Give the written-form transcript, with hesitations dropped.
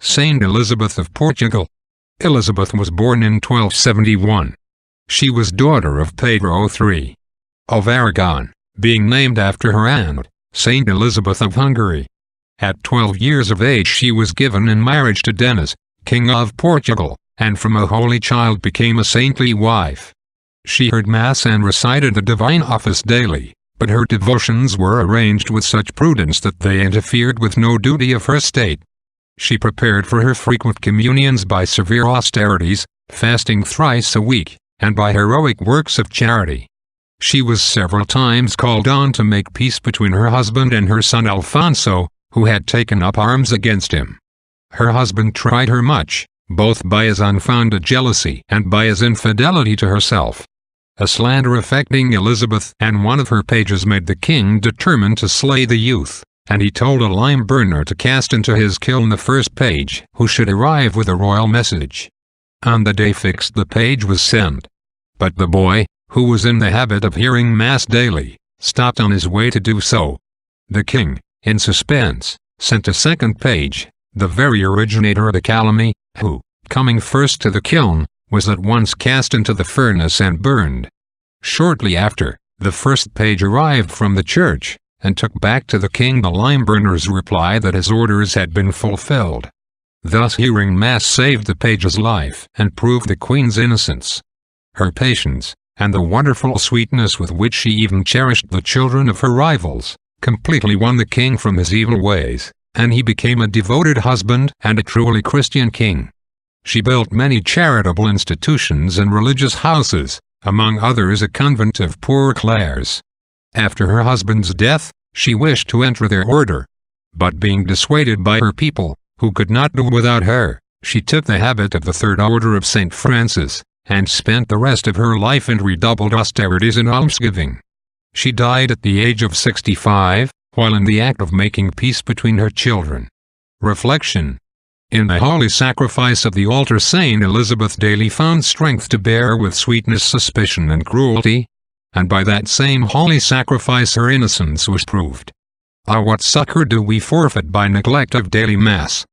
Saint Elizabeth of Portugal. Elizabeth was born in 1271. She was daughter of Pedro III of Aragon, being named after her aunt, Saint Elizabeth of Hungary. At 12 years of age she was given in marriage to Denis, King of Portugal, and from a holy child became a saintly wife. She heard Mass and recited the divine office daily, but her devotions were arranged with such prudence that they interfered with no duty of her state. She prepared for her frequent communions by severe austerities, fasting thrice a week, and by heroic works of charity. She was several times called on to make peace between her husband and her son Alfonso, who had taken up arms against him. Her husband tried her much, both by his unfounded jealousy and by his infidelity to herself. A slander affecting Elizabeth and one of her pages made the king determined to slay the youth, and he told a lime burner to cast into his kiln the first page who should arrive with a royal message. On the day fixed the page was sent. But the boy, who was in the habit of hearing Mass daily, stopped on his way to do so. The king, in suspense, sent a second page, the very originator of the calumny, who, coming first to the kiln, was at once cast into the furnace and burned. Shortly after, the first page arrived from the church, and took back to the king the lime-burner's reply that his orders had been fulfilled. Thus hearing Mass saved the page's life and proved the queen's innocence. Her patience, and the wonderful sweetness with which she even cherished the children of her rivals, completely won the king from his evil ways, and he became a devoted husband and a truly Christian king. She built many charitable institutions and religious houses, among others a convent of poor Clares. After her husband's death, she wished to enter their order. But being dissuaded by her people, who could not do without her, she took the habit of the Third Order of St. Francis, and spent the rest of her life in redoubled austerities and almsgiving. She died at the age of 65, while in the act of making peace between her children. Reflection. In the holy sacrifice of the altar Saint Elizabeth daily found strength to bear with sweetness suspicion and cruelty, and by that same holy sacrifice her innocence was proved. Ah, what succor do we forfeit by neglect of daily Mass!